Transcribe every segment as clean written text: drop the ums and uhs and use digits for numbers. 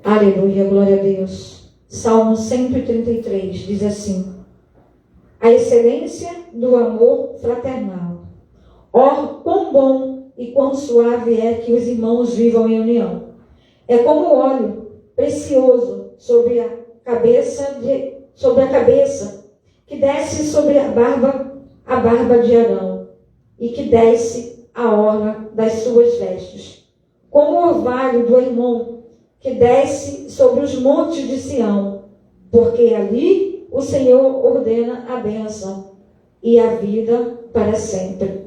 Aleluia, glória a Deus. Salmo 133 diz assim: a excelência do amor fraternal. Ó, quão bom e quão suave é que os irmãos vivam em união. É como óleo precioso sobre a cabeça que desce sobre a barba de Arão, e que desce a orla das suas vestes. Como o orvalho do Hermon, que desce sobre os montes de Sião, porque ali o Senhor ordena a bênção e a vida para sempre.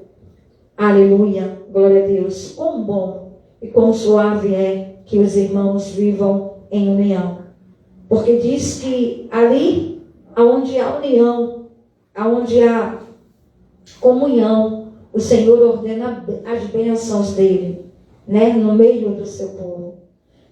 Aleluia, glória a Deus. Quão bom e quão suave é que os irmãos vivam em união. Porque diz que ali, onde há união, onde há comunhão, o Senhor ordena as bênçãos dele, no meio do seu povo.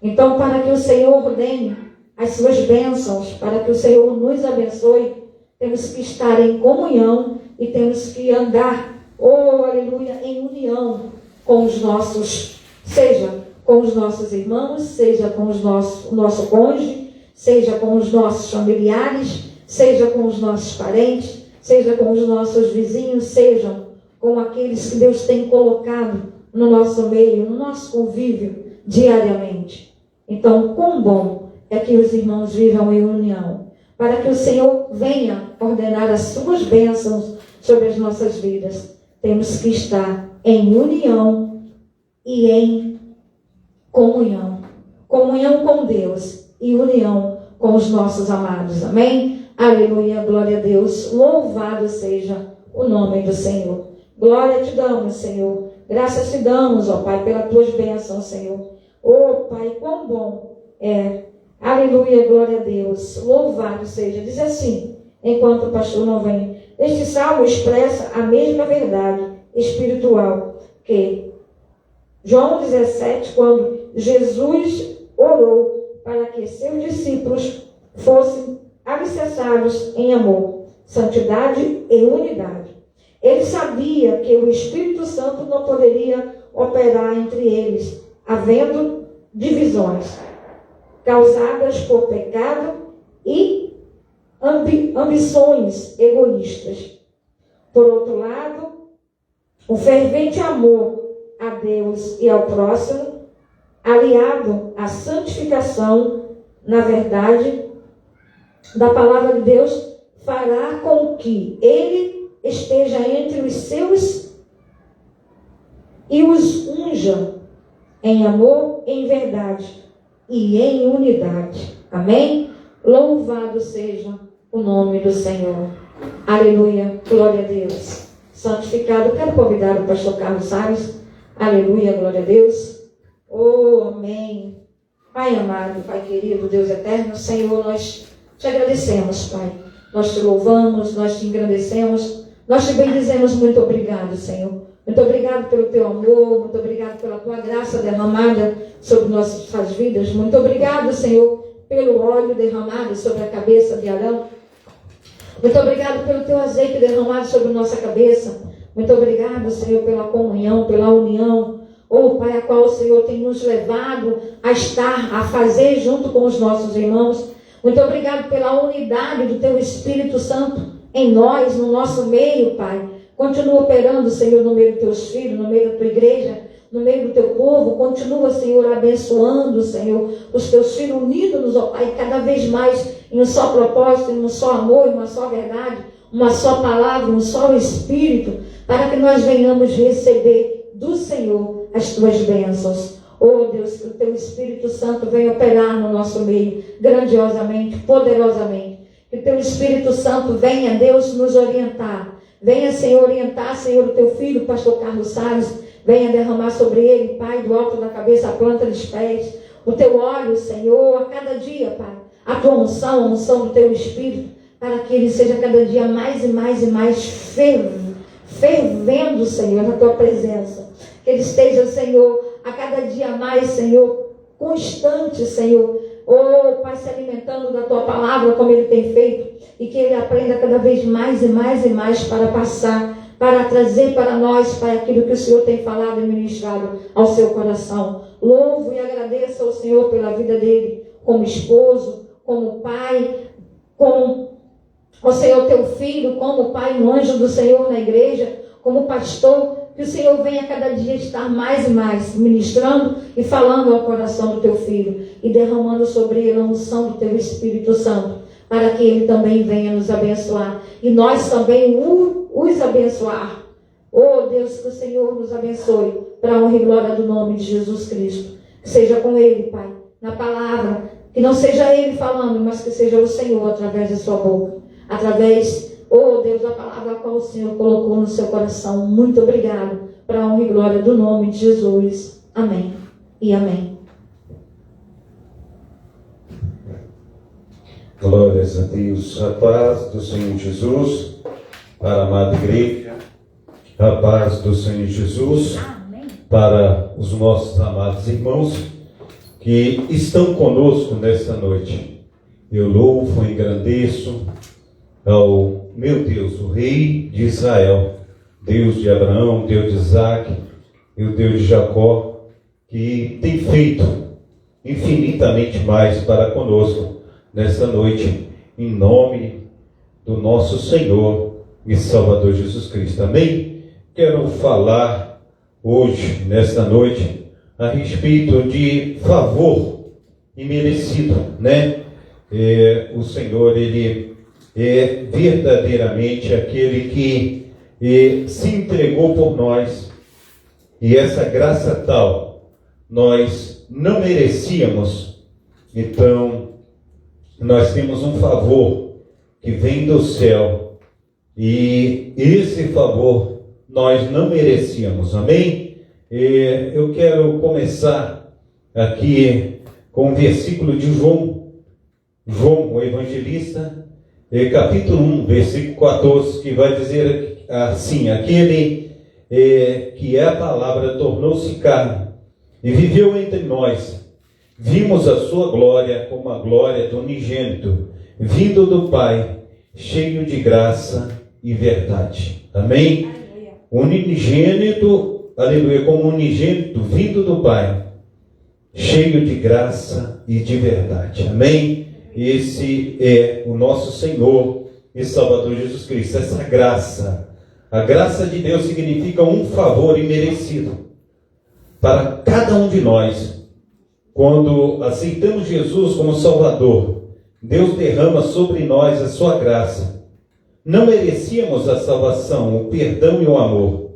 Então, para que o Senhor ordene as suas bênçãos, para que o Senhor nos abençoe, temos que estar em comunhão e temos que andar, aleluia, em união com os nossos, seja com os nossos irmãos, seja com o nosso cônjuge, seja com os nossos familiares, seja com os nossos parentes, seja com os nossos vizinhos, sejam com aqueles que Deus tem colocado no nosso meio, no nosso convívio diariamente. Então, quão bom é que os irmãos vivam em união, para que o Senhor venha ordenar as suas bênçãos sobre as nossas vidas. Temos que estar em união e em comunhão. Comunhão com Deus e união com os nossos amados. Amém? Aleluia, glória a Deus. Louvado seja o nome do Senhor. Glória te damos, Senhor. Graças te damos, ó Pai, pelas tuas bênçãos, Senhor. Ó Pai, quão bom é. Aleluia, glória a Deus. Louvado seja. Diz assim, enquanto o pastor não vem. Este salmo expressa a mesma verdade espiritual que João 17, quando Jesus orou para que seus discípulos fossem alicerçados em amor, santidade e unidade. Ele sabia que o Espírito Santo não poderia operar entre eles, havendo divisões causadas por pecado e ambições egoístas. Por outro lado, o fervente amor a Deus e ao próximo, aliado à santificação na verdade da palavra de Deus, fará com que ele esteja entre os seus e os unja em amor, em verdade e em unidade. Amém? Louvado seja o nome do Senhor. Aleluia, glória a Deus. Santificado, quero convidar o pastor Carlos Salles. Aleluia, glória a Deus. Amém. Pai amado, Pai querido, Deus eterno, Senhor, nós te agradecemos, Pai. Nós te louvamos, nós te engrandecemos, nós te bendizemos. Muito obrigado, Senhor. Muito obrigado pelo teu amor, muito obrigado pela tua graça derramada sobre nossas vidas. Muito obrigado, Senhor, pelo óleo derramado sobre a cabeça de Arão. Muito obrigado pelo teu azeite derramado sobre nossa cabeça. Muito obrigado, Senhor, pela comunhão, pela união. Pai, a qual o Senhor tem nos levado a estar, a fazer junto com os nossos irmãos. Muito obrigado pela unidade do teu Espírito Santo em nós, no nosso meio, Pai. Continua operando, Senhor, no meio dos teus filhos, no meio da tua igreja, no meio do teu povo. Continua, Senhor, abençoando, Senhor, os teus filhos, unidos, ó Pai, cada vez mais em um só propósito, em um só amor, em uma só verdade, uma só palavra, um só Espírito, para que nós venhamos receber do Senhor as tuas bênçãos. Deus, que o teu Espírito Santo venha operar no nosso meio, grandiosamente, poderosamente. Que o teu Espírito Santo venha, Deus, nos orientar. Venha, Senhor, orientar, Senhor, o teu filho, o pastor Carlos Salles. Venha derramar sobre ele, Pai, do alto da cabeça à planta dos pés, o teu óleo, Senhor, a cada dia, Pai. A tua unção, a unção do teu Espírito, para que ele seja cada dia mais e mais e mais fervendo, Senhor, na tua presença. Que ele esteja, Senhor, a cada dia mais, Senhor, constante, Senhor. Pai, se alimentando da tua palavra como ele tem feito. E que ele aprenda cada vez mais e mais e mais para passar, para trazer para nós, Pai, aquilo que o Senhor tem falado e ministrado ao seu coração. Louvo e agradeço ao Senhor pela vida dele, como esposo, como pai, como o Senhor teu filho, como pai, um anjo do Senhor na igreja, como pastor. Que o Senhor venha cada dia estar mais e mais ministrando e falando ao coração do teu filho e derramando sobre ele a unção do teu Espírito Santo, para que ele também venha nos abençoar e nós também os abençoar. Oh Deus, que o Senhor nos abençoe para a honra e glória do nome de Jesus Cristo. Que seja com ele, Pai, na palavra, que não seja ele falando, mas que seja o Senhor através de sua boca, através, oh Deus, da palavra a qual o Senhor colocou no seu coração. Muito obrigado, para a honra e glória do nome de Jesus. Amém e amém. Glórias a Deus. A paz do Senhor Jesus, para a amada igreja. A paz do Senhor Jesus, amém, para os nossos amados irmãos que estão conosco nesta noite. Eu louvo e engrandeço ao meu Deus, o Rei de Israel, Deus de Abraão, Deus de Isaac e o Deus de Jacó, que tem feito infinitamente mais para conosco nesta noite, em nome do nosso Senhor e Salvador Jesus Cristo. Amém? Quero falar hoje, nesta noite, a respeito de favor imerecido, né? O Senhor, Ele é verdadeiramente aquele que se entregou por nós, e essa graça tal nós não merecíamos. Então nós temos um favor que vem do céu, e esse favor nós não merecíamos. Amém? Eu quero começar aqui com o versículo de João, o evangelista, capítulo 1, versículo 14, que vai dizer assim: aquele que é a palavra tornou-se carne e viveu entre nós. Vimos a sua glória como a glória do unigênito, vindo do Pai, cheio de graça e verdade. Amém? Unigênito, aleluia, como unigênito, vindo do Pai, cheio de graça e de verdade. Amém? Esse é o nosso Senhor e Salvador Jesus Cristo. Essa graça, a graça de Deus significa um favor imerecido para cada um de nós. Quando aceitamos Jesus como Salvador, Deus derrama sobre nós a sua graça. Não merecíamos a salvação, o perdão e o amor.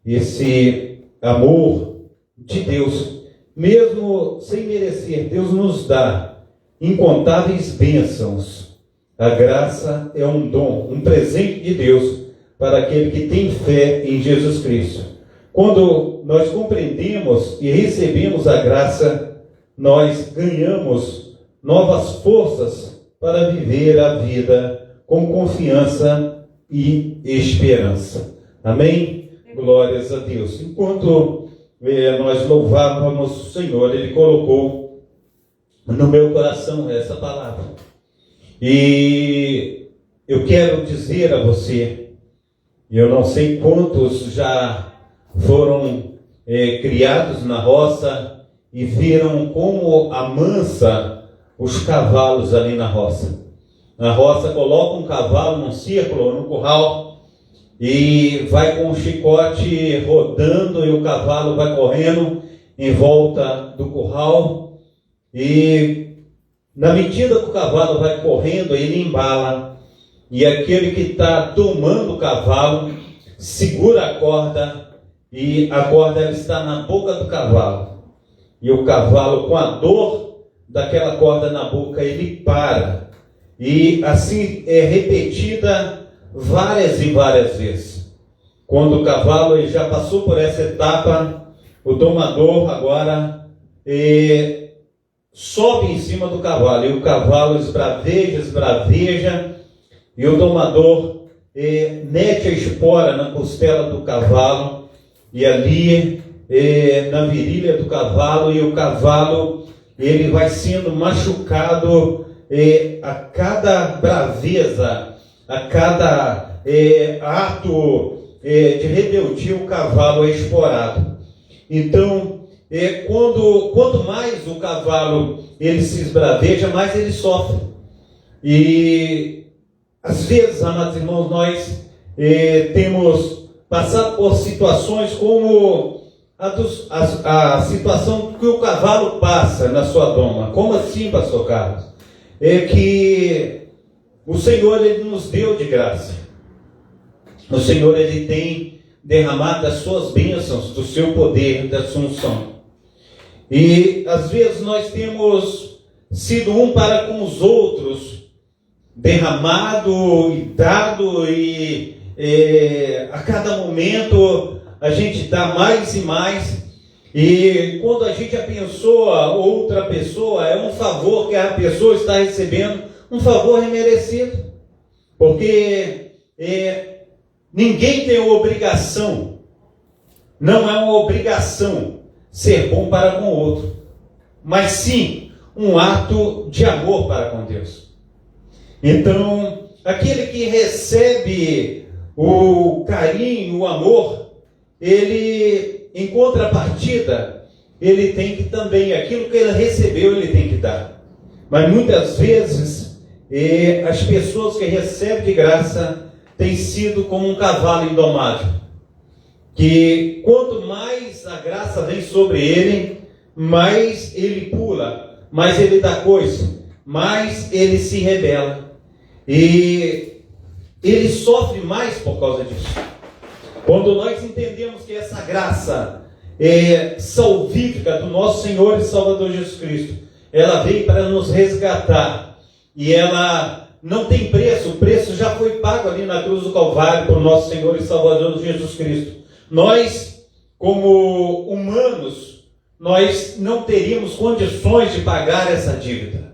Esse amor de Deus, mesmo sem merecer, Deus nos dá incontáveis bênçãos. A graça é um dom, um presente de Deus para aquele que tem fé em Jesus Cristo. Quando nós compreendemos e recebemos a graça, nós ganhamos novas forças para viver a vida com confiança e esperança. Amém? Glórias a Deus. Enquanto nós louvávamos o Senhor, Ele colocou no meu coração essa palavra. E eu quero dizer a você, eu não sei quantos já foram criados na roça e viram como amansa os cavalos ali na roça. Na roça coloca um cavalo num círculo, no curral, e vai com o chicote rodando, e o cavalo vai correndo em volta do curral, e na medida que o cavalo vai correndo, ele embala, e aquele que está domando o cavalo segura a corda, e a corda ela está na boca do cavalo, e o cavalo, com a dor daquela corda na boca, ele para. E assim é repetida várias e várias vezes. Quando o cavalo ele já passou por essa etapa, o domador agora sobe em cima do cavalo. E o cavalo esbraveja, e o domador mete a espora na costela do cavalo, e ali na virilha do cavalo, e o cavalo ele vai sendo machucado a cada braveza, a cada ato de rebeldia, o cavalo é esporado. Então, quanto mais o cavalo ele se esbraveja, mais ele sofre. E às vezes, amados irmãos, nós temos passado por situações como a situação que o cavalo passa na sua doma. Como assim, pastor Carlos? É que o Senhor, ele nos deu de graça. O Senhor, ele tem derramado das suas bênçãos, do seu poder, da sua unção. E às vezes nós temos sido um para com os outros, derramado e dado, e a cada momento a gente dá mais e mais. E quando a gente abençoa outra pessoa, é um favor que a pessoa está recebendo, um favor imerecido. Porque ninguém tem obrigação, não é uma obrigação ser bom para com o outro, mas sim um ato de amor para com Deus. Então, aquele que recebe o carinho, o amor, ele, em contrapartida, ele tem que também, aquilo que ele recebeu, ele tem que dar. Mas muitas vezes, as pessoas que recebem de graça têm sido como um cavalo indomável, que quanto mais a graça vem sobre ele, mais ele pula, mais ele dá coisa, mais ele se rebela. E ele sofre mais por causa disso. Quando nós entendemos que essa graça salvífica do nosso Senhor e Salvador Jesus Cristo, ela veio para nos resgatar, e ela não tem preço, o preço já foi pago ali na cruz do Calvário por nosso Senhor e Salvador Jesus Cristo. Nós, como humanos, nós não teríamos condições de pagar essa dívida,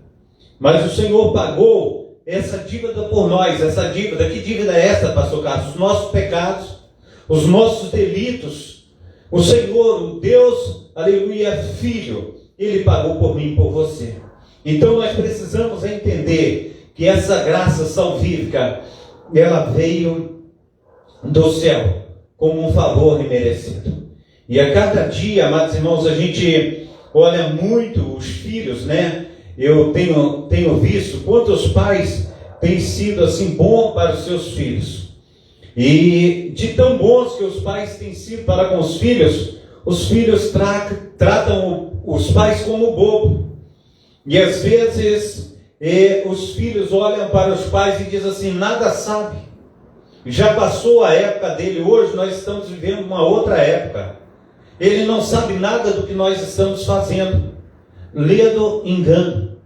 mas o Senhor pagou essa dívida por nós. Essa dívida, que dívida é essa, pastor Carlos? Os nossos pecados, os nossos delitos. O Senhor, o Deus, aleluia, Filho, Ele pagou por mim e por você. Então nós precisamos entender que essa graça salvífica, ela veio do céu como um favor imerecido. E a cada dia, amados irmãos, a gente olha muito os filhos, né? Eu tenho visto quantos pais têm sido assim bons para os seus filhos. E de tão bons que os pais têm sido para com os filhos tratam os pais como bobo. E às vezes os filhos olham para os pais e dizem assim: nada sabe. Já passou a época dele, hoje nós estamos vivendo uma outra época. Ele não sabe nada do que nós estamos fazendo. Ledo engano.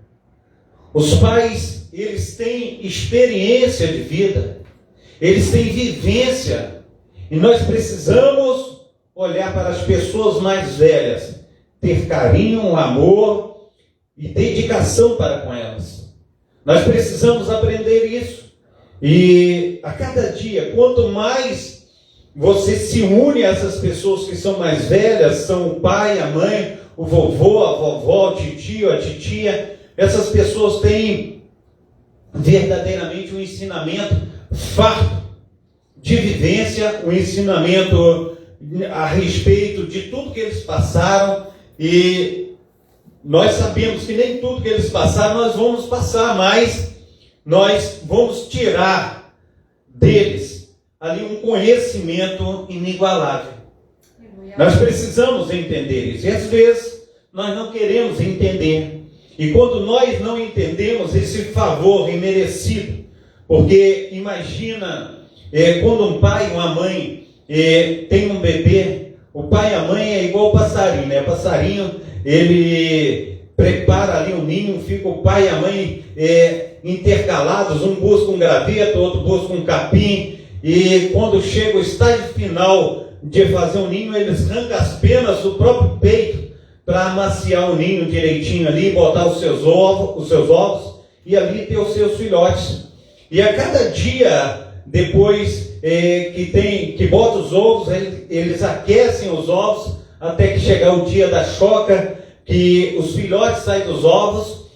Os pais, eles têm experiência de vida, eles têm vivência, e nós precisamos olhar para as pessoas mais velhas, ter carinho, amor e dedicação para com elas. Nós precisamos aprender isso. E a cada dia, quanto mais você se une a essas pessoas que são mais velhas, são o pai, a mãe, o vovô, a vovó, o titio, a titia, essas pessoas têm verdadeiramente um ensinamento farto de vivência, um ensinamento a respeito de tudo que eles passaram, e nós sabemos que nem tudo que eles passaram nós vamos passar, mas nós vamos tirar deles ali um conhecimento inigualável. Nós precisamos entender isso. E às vezes nós não queremos entender. E quando nós não entendemos esse favor imerecido, porque imagina quando um pai e uma mãe tem um bebê, o pai e a mãe é igual o passarinho, né? O passarinho, ele prepara ali um ninho, fica o pai e a mãe intercalados, um busca um graveto, outro busca um capim, e quando chega o estágio final de fazer um ninho, eles arrancam as penas do próprio peito para amaciar o ninho direitinho ali, botar os seus ovos e ali ter os seus filhotes. E a cada dia depois que bota os ovos, eles aquecem os ovos até que chegar o dia da choca, que os filhotes saem dos ovos.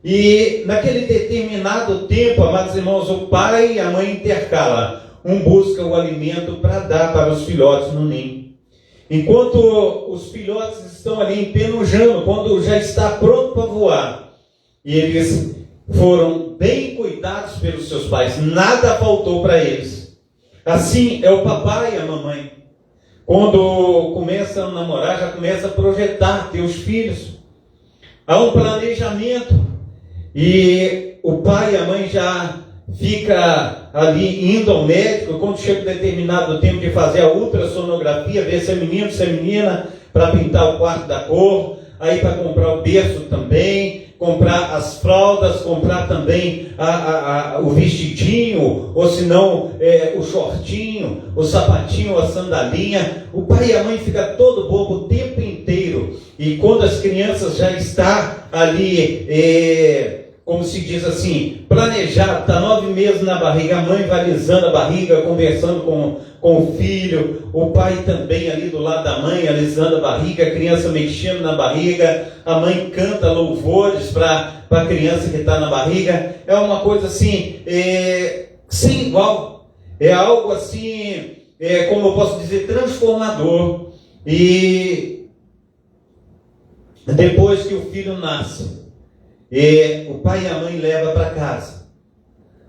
E naquele determinado tempo, amados irmãos, o pai e a mãe intercalam. Um busca o alimento para dar para os filhotes no ninho. Enquanto os filhotes estão ali empenujando, quando já está pronto para voar. E eles foram bem cuidados pelos seus pais, nada faltou para eles. Assim é o papai e a mamãe. Quando começa a namorar, já começa a projetar, ter os filhos. Há um planejamento. E o pai e a mãe já fica ali indo ao médico, quando chega um determinado tempo de fazer a ultrassonografia, ver se é menino, se é menina, para pintar o quarto da cor, aí para comprar o berço também, comprar as fraldas, comprar também o vestidinho, ou se não o shortinho, o sapatinho, a sandalinha. O pai e a mãe ficam todo bobo o tempo inteiro. E quando as crianças já estão ali, como se diz assim, planejado, está 9 meses na barriga, a mãe vai alisando a barriga, conversando com o filho, o pai também ali do lado da mãe, alisando a barriga, a criança mexendo na barriga, a mãe canta louvores para a criança que está na barriga. É uma coisa assim, sem igual, é algo assim, como eu posso dizer, transformador. E depois que o filho nasce, o pai e a mãe levam para casa.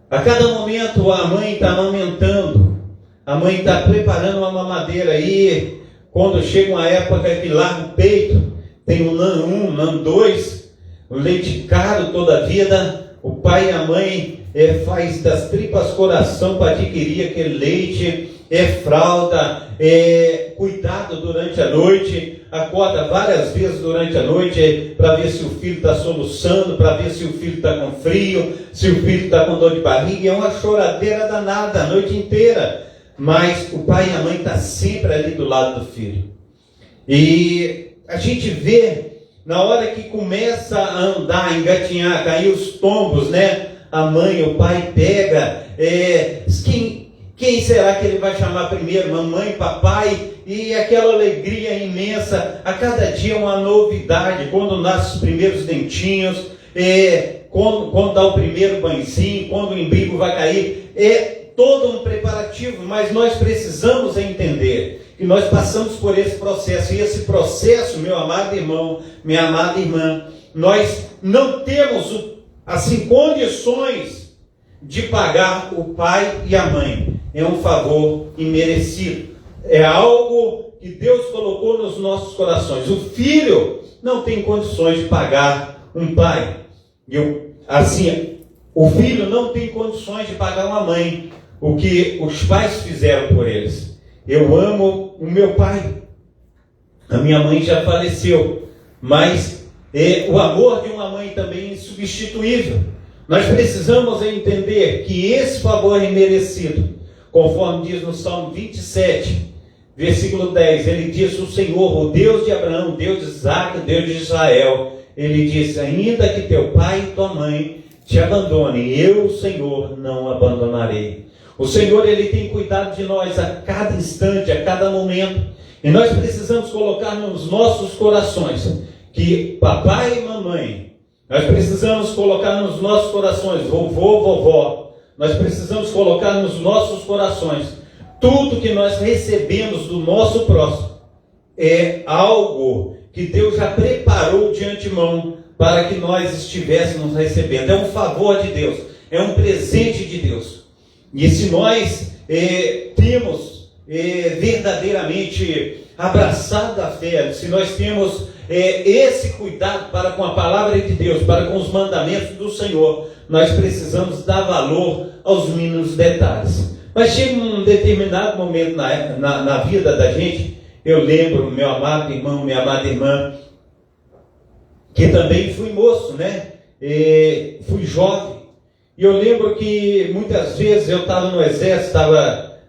A cada momento a mãe está amamentando, a mãe está preparando uma mamadeira. E quando chega uma época que larga o peito, tem o NAN 1, NAN 2, o leite caro toda a vida, o pai e a mãe faz das tripas coração para adquirir aquele leite, fralda, cuidado durante a noite, acorda várias vezes durante a noite para ver se o filho está soluçando, para ver se o filho está com frio, se o filho está com dor de barriga. É uma choradeira danada a noite inteira, mas o pai e a mãe estão sempre ali do lado do filho. E a gente vê, na hora que começa a andar, engatinhar, cair os tombos, né? A mãe, o pai pega, quem será que ele vai chamar primeiro? Mamãe, papai? E aquela alegria imensa, a cada dia uma novidade, quando nascem os primeiros dentinhos, quando dá o primeiro banhozinho, quando o embrigo vai cair, todo um preparativo. Mas nós precisamos entender que nós passamos por esse processo, e esse processo, meu amado irmão, minha amada irmã, nós não temos assim condições de pagar o pai e a mãe. É um favor imerecido. É algo que Deus colocou nos nossos corações. O filho não tem condições de pagar um pai. O filho não tem condições de pagar uma mãe o que os pais fizeram por eles. Eu amo o meu pai. A minha mãe já faleceu, mas o amor de uma mãe também é insubstituível. Nós precisamos entender que esse favor é merecido. Conforme diz no Salmo 27, versículo 10, ele diz: o Senhor, o Deus de Abraão, o Deus de Isaac, o Deus de Israel, ele disse: ainda que teu pai e tua mãe te abandonem, eu, o Senhor, não abandonarei. O Senhor, ele tem cuidado de nós a cada instante, a cada momento, e nós precisamos colocar nos nossos corações que papai e mamãe, nós precisamos colocar nos nossos corações, vovô, vovó, nós precisamos colocar nos nossos corações tudo que nós recebemos do nosso próximo é algo que Deus já preparou de antemão para que nós estivéssemos recebendo. É um favor de Deus, é um presente de Deus. E se nós temos verdadeiramente abraçado a fé, se nós temos esse cuidado para com a palavra de Deus, para com os mandamentos do Senhor, nós precisamos dar valor aos mínimos detalhes. Mas chega um determinado momento na vida da gente, eu lembro, meu amado irmão, minha amada irmã, que também fui moço, né? Fui jovem. E eu lembro que muitas vezes eu estava no exército, estava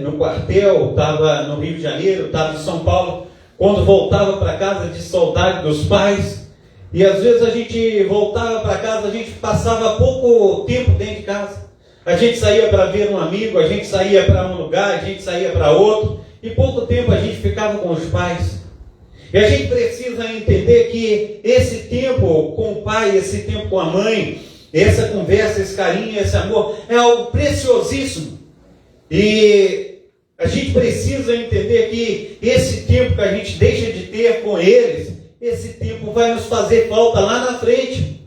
no quartel, estava no Rio de Janeiro, estava em São Paulo, quando voltava para casa de saudade dos pais. E às vezes a gente voltava para casa, a gente passava pouco tempo dentro de casa. A gente saía para ver um amigo, a gente saía para um lugar, a gente saía para outro, e pouco tempo a gente ficava com os pais. E a gente precisa entender que esse tempo com o pai, esse tempo com a mãe, essa conversa, esse carinho, esse amor, é algo preciosíssimo. E a gente precisa entender que esse tempo que a gente deixa de ter com eles, esse tempo vai nos fazer falta lá na frente.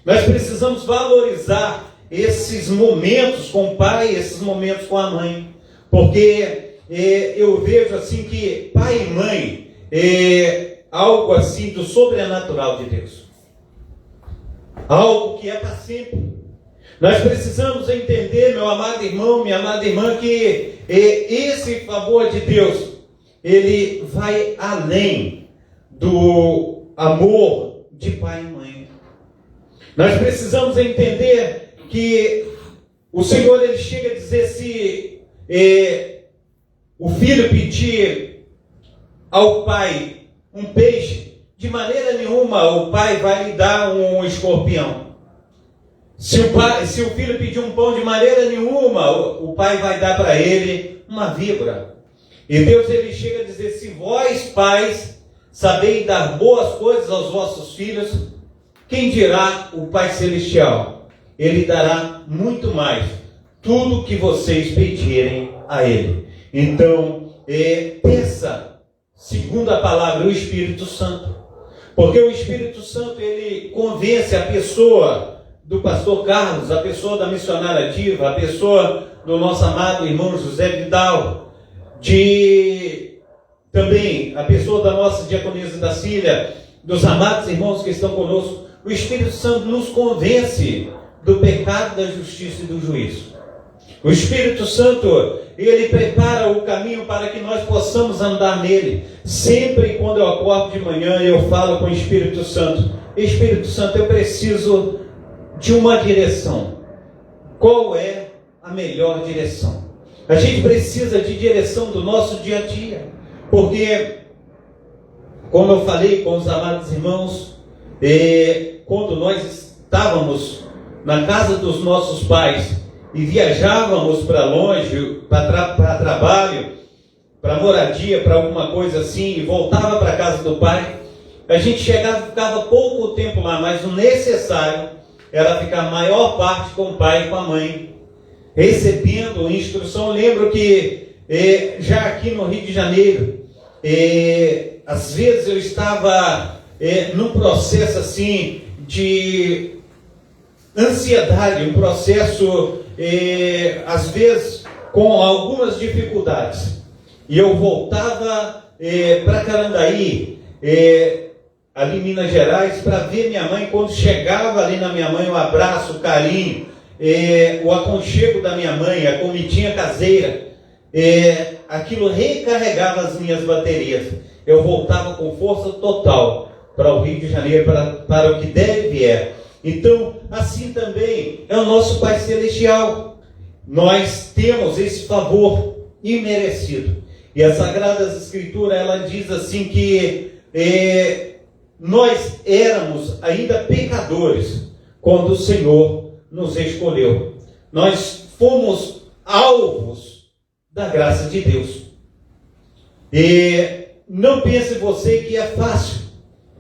Nós precisamos valorizar esses momentos com o pai, esses momentos com a mãe. Porque eu vejo assim que pai e mãe é algo assim do sobrenatural de Deus. Algo que é para sempre. Nós precisamos entender, meu amado irmão, minha amada irmã, que esse favor de Deus, ele vai além do amor de pai e mãe. Nós precisamos entender que o Senhor, ele chega a dizer, se o filho pedir ao pai um peixe, de maneira nenhuma o pai vai lhe dar um escorpião. Se o filho pedir um pão, de maneira nenhuma o pai vai dar para ele uma víbora. E Deus, ele chega a dizer, se vós pais sabeis dar boas coisas aos vossos filhos, quem dirá o Pai Celestial? Ele dará muito mais, tudo que vocês pedirem a Ele. Então, peça, segundo a palavra, o Espírito Santo. Porque o Espírito Santo, ele convence a pessoa do pastor Carlos, a pessoa da missionária Diva, a pessoa do nosso amado irmão José Vidal, também a pessoa da nossa diaconisa da Cília, dos amados irmãos que estão conosco. O Espírito Santo nos convence do pecado, da justiça e do juízo. O Espírito Santo, ele prepara o caminho para que nós possamos andar nele. Sempre quando eu acordo de manhã, eu falo com o Espírito Santo, Espírito Santo, eu preciso de uma direção. Qual é a melhor direção? A gente precisa de direção do nosso dia a dia. Porque, como eu falei com os amados irmãos, quando nós estávamos na casa dos nossos pais e viajávamos para longe, para trabalho, para moradia, para alguma coisa assim, e voltava para a casa do pai, a gente ficava pouco tempo lá, mas o necessário era ficar a maior parte com o pai e com a mãe, recebendo instrução. Lembro que já aqui no Rio de Janeiro, às vezes eu estava num processo assim de ansiedade, um processo às vezes com algumas dificuldades, e eu voltava para Carandaí, ali em Minas Gerais, para ver minha mãe. Quando chegava ali na minha mãe, um abraço, o carinho, o aconchego da minha mãe, a comidinha caseira, aquilo recarregava as minhas baterias. Eu voltava com força total para o Rio de Janeiro, para o que deve e vier. Então, assim também é o nosso Pai Celestial. Nós temos esse favor imerecido. E a Sagrada Escritura, ela diz assim que nós éramos ainda pecadores quando o Senhor nos escolheu. Nós fomos alvos da graça de Deus. E não pense você que é fácil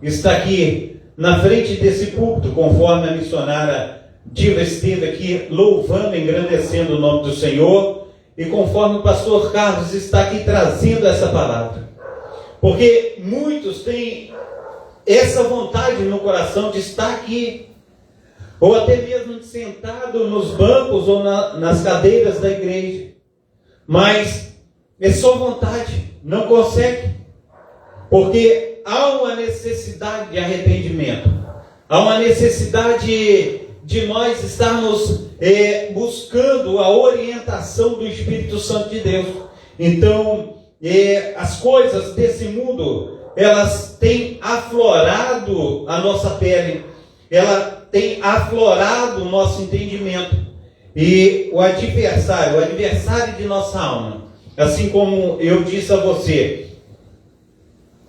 estar aqui na frente desse púlpito, conforme a missionária Diva esteve aqui louvando, engrandecendo o nome do Senhor, e conforme o pastor Carlos está aqui trazendo essa palavra. Porque muitos têm essa vontade no coração de estar aqui, ou até mesmo sentado nos bancos ou nas cadeiras da igreja, mas é só vontade, não consegue, porque há uma necessidade de arrependimento, há uma necessidade de nós estarmos buscando a orientação do Espírito Santo de Deus. Então, as coisas desse mundo, elas têm aflorado a nossa pele, ela tem aflorado o nosso entendimento, e o adversário de nossa alma, assim como eu disse a você,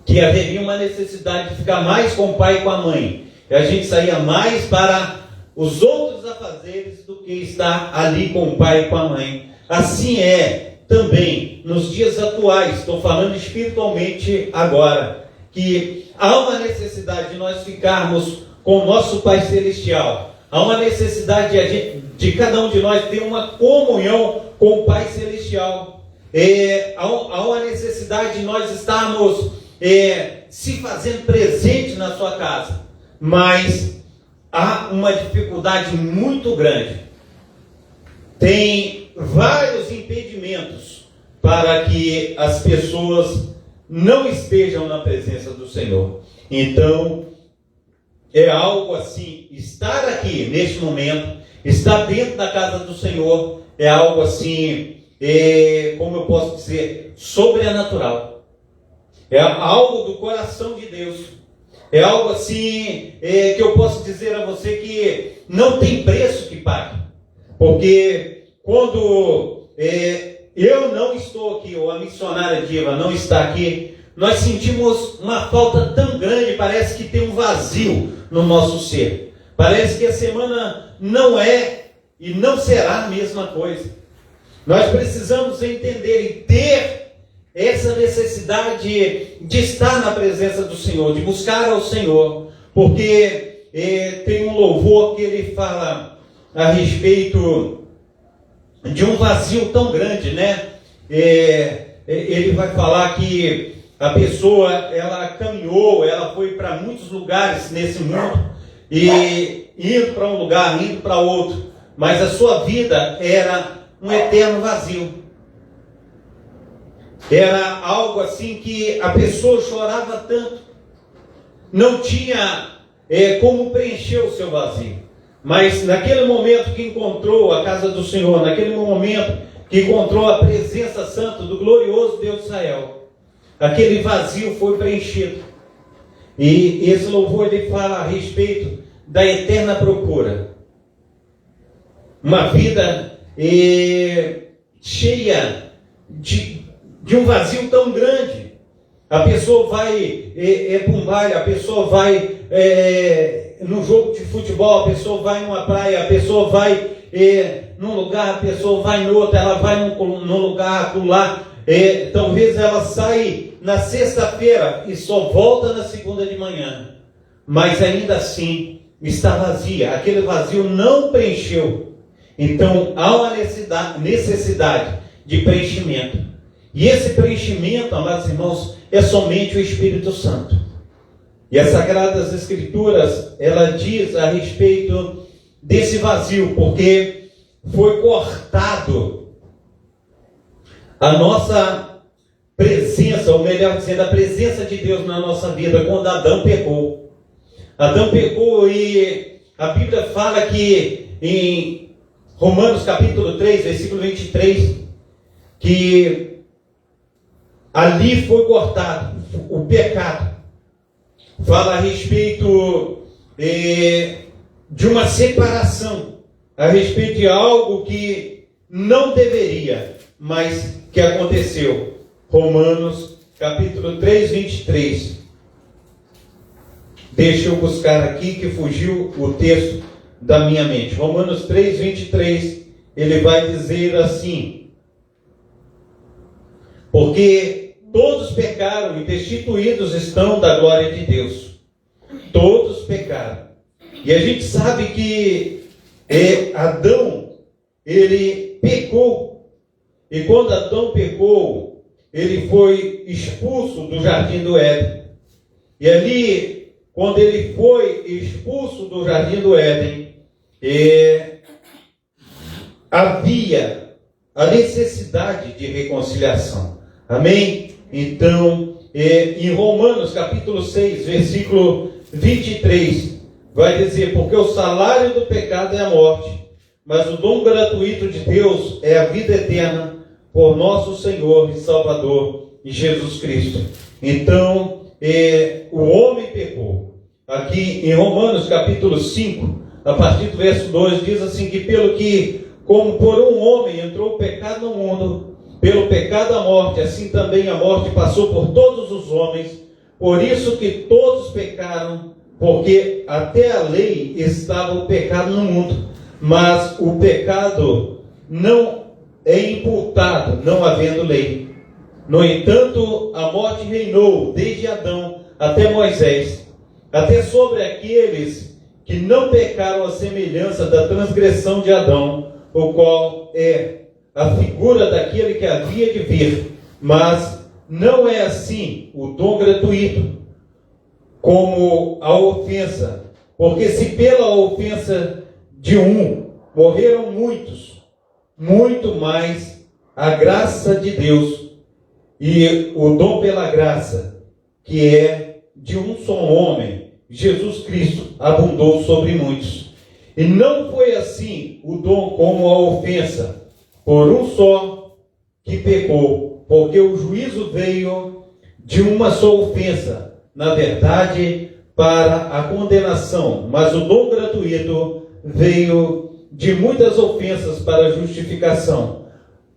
que haveria uma necessidade de ficar mais com o pai e com a mãe, e a gente saía mais para os outros afazeres do que estar ali com o pai e com a mãe. Assim é também nos dias atuais, estou falando espiritualmente agora, que há uma necessidade de nós ficarmos com o nosso Pai Celestial. Há uma necessidade de cada um de nós ter uma comunhão com o Pai Celestial. há uma necessidade de nós estarmos se fazendo presente na sua casa, mas há uma dificuldade muito grande. Tem vários impedimentos para que as pessoas não estejam na presença do Senhor. Então, é algo assim, estar aqui neste momento, estar dentro da casa do Senhor, é algo assim, como eu posso dizer, sobrenatural. É algo do coração de Deus. É algo assim, que eu posso dizer a você que não tem preço que pague. Porque quando eu não estou aqui, ou a missionária Diva não está aqui, nós sentimos uma falta tão grande, parece que tem um vazio no nosso ser. Parece que a semana não é e não será a mesma coisa. Nós precisamos entender e ter essa necessidade de estar na presença do Senhor, de buscar ao Senhor, porque tem um louvor que ele fala a respeito de um vazio tão grande, né? Ele vai falar que a pessoa, ela caminhou, ela foi para muitos lugares nesse mundo, e indo para um lugar, indo para outro, mas a sua vida era um eterno vazio. Era algo assim que a pessoa chorava tanto, não tinha como preencher o seu vazio. Mas naquele momento que encontrou a casa do Senhor, naquele momento que encontrou a presença santa do glorioso Deus de Israel, aquele vazio foi preenchido. E esse louvor ele fala a respeito da eterna procura. Uma vida cheia de um vazio tão grande. A pessoa vai para um baile, a pessoa vai num jogo de futebol, a pessoa vai numa praia, a pessoa vai num lugar, a pessoa vai no outro, ela vai num lugar lá. Talvez ela saia na sexta-feira e só volta na segunda de manhã. Mas ainda assim está vazia. Aquele vazio não preencheu. Então há uma necessidade de preenchimento. E esse preenchimento, amados irmãos, é somente o Espírito Santo. E as Sagradas Escrituras, ela diz a respeito desse vazio, porque foi cortado a nossa presença, ou melhor dizendo, a presença de Deus na nossa vida quando Adão pecou. Adão pecou e a Bíblia fala que em Romanos capítulo 3, versículo 23, que ali foi cortado o pecado. Fala a respeito de uma separação, a respeito de algo que não deveria, mas que aconteceu. Romanos capítulo 3, 23. Deixa eu buscar aqui que fugiu o texto da minha mente. Romanos 3, 23, ele vai dizer assim: porque todos pecaram e destituídos estão da glória de Deus. Todos pecaram. E a gente sabe que Adão, ele pecou. E quando Adão pecou, ele foi expulso do jardim do Éden. E ali, quando ele foi expulso do jardim do Éden, havia a necessidade de reconciliação. Amém? Então, em Romanos capítulo 6, versículo 23, vai dizer: porque o salário do pecado é a morte, mas o dom gratuito de Deus é a vida eterna por nosso Senhor e Salvador Jesus Cristo. Então, o homem pecou. Aqui em Romanos capítulo 5, a partir do verso 2, diz assim: que pelo que, como por um homem entrou o pecado no mundo, pelo pecado a morte, assim também a morte passou por todos os homens, por isso que todos pecaram, porque até a lei estava o pecado no mundo, mas o pecado não é imputado, não havendo lei. No entanto, a morte reinou desde Adão até Moisés, até sobre aqueles que não pecaram à semelhança da transgressão de Adão, o qual é a figura daquele que havia de vir. Mas não é assim o dom gratuito como a ofensa. Porque se pela ofensa de um morreram muitos, muito mais a graça de Deus e o dom pela graça, que é de um só homem, Jesus Cristo, abundou sobre muitos. E não foi assim o dom como a ofensa, por um só que pecou, porque o juízo veio de uma só ofensa, na verdade, para a condenação, mas o dom gratuito veio de muitas ofensas para a justificação.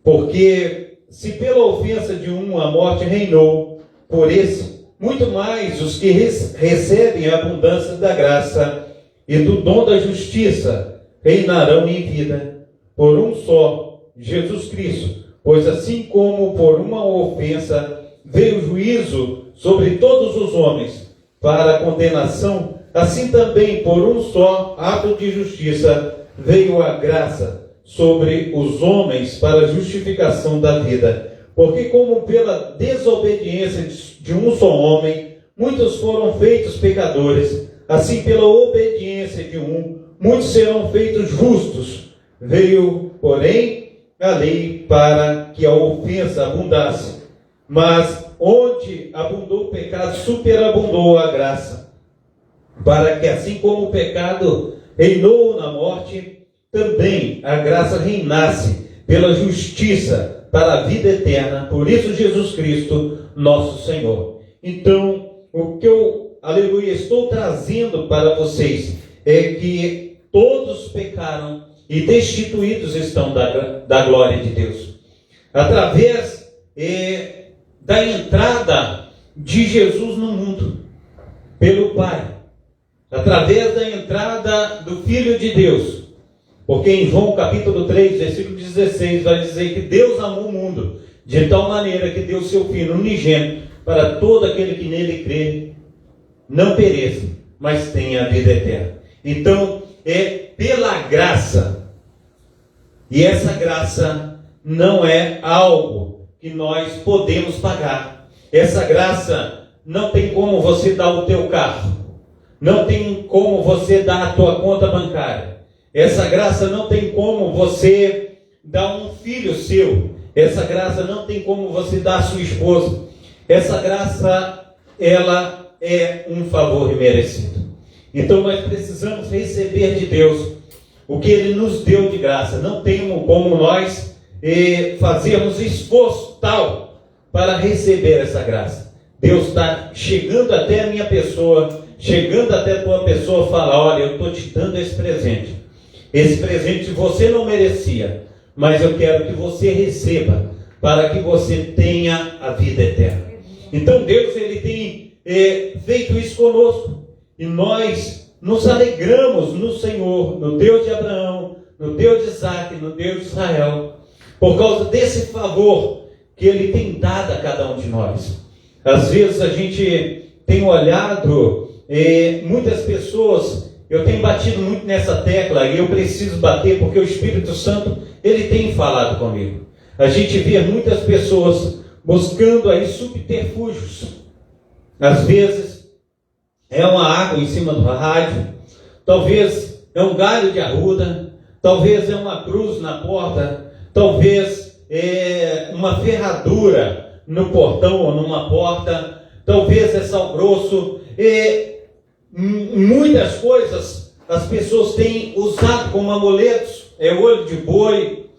Porque se pela ofensa de um a morte reinou, por esse, muito mais os que recebem a abundância da graça e do dom da justiça reinarão em vida, por um só, Jesus Cristo. Pois assim como por uma ofensa veio o juízo sobre todos os homens para a condenação, assim também por um só ato de justiça veio a graça sobre os homens para a justificação da vida. Porque como pela desobediência de um só homem, muitos foram feitos pecadores, assim pela obediência de um, muitos serão feitos justos. Veio, porém, a lei para que a ofensa abundasse. Mas onde abundou o pecado, superabundou a graça, para que assim como o pecado reinou na morte, também a graça reinasse pela justiça para a vida eterna, por isso Jesus Cristo, nosso Senhor. Então, o que eu, aleluia, estou trazendo para vocês é que todos pecaram e destituídos estão da glória de Deus. Através da entrada de Jesus no mundo, pelo Pai, através da entrada do Filho de Deus, porque em João capítulo 3, versículo 16, vai dizer que Deus amou o mundo de tal maneira que deu seu Filho unigênito para todo aquele que nele crê, não pereça, mas tenha a vida eterna. Então, é pela graça, e essa graça não é algo que nós podemos pagar. Essa graça não tem como você dar o teu carro, não tem como você dar a tua conta bancária. Essa graça não tem como você dar um filho seu. Essa graça não tem como você dar a sua esposa. Essa graça, ela é um favor imerecido. Então nós precisamos receber de Deus o que Ele nos deu de graça. Não tem como nós fazermos esforço tal para receber essa graça. Deus está chegando até a minha pessoa, chegando até a tua pessoa, fala: olha, eu estou te dando esse presente. Esse presente você não merecia, mas eu quero que você receba, para que você tenha a vida eterna. Então Deus, Ele tem feito isso conosco, e nós nos alegramos no Senhor, no Deus de Abraão, no Deus de Isaac, no Deus de Israel, por causa desse favor que Ele tem dado a cada um de nós. Às vezes a gente tem olhado muitas pessoas. Eu tenho batido muito nessa tecla e eu preciso bater porque o Espírito Santo, ele tem falado comigo. A gente vê muitas pessoas buscando aí subterfúgios. Às vezes é uma água em cima do rádio, talvez é um galho de arruda, talvez é uma cruz na porta, talvez é uma ferradura no portão ou numa porta, talvez é sal grosso. Muitas coisas as pessoas têm usado como amuletos. É olho de boi,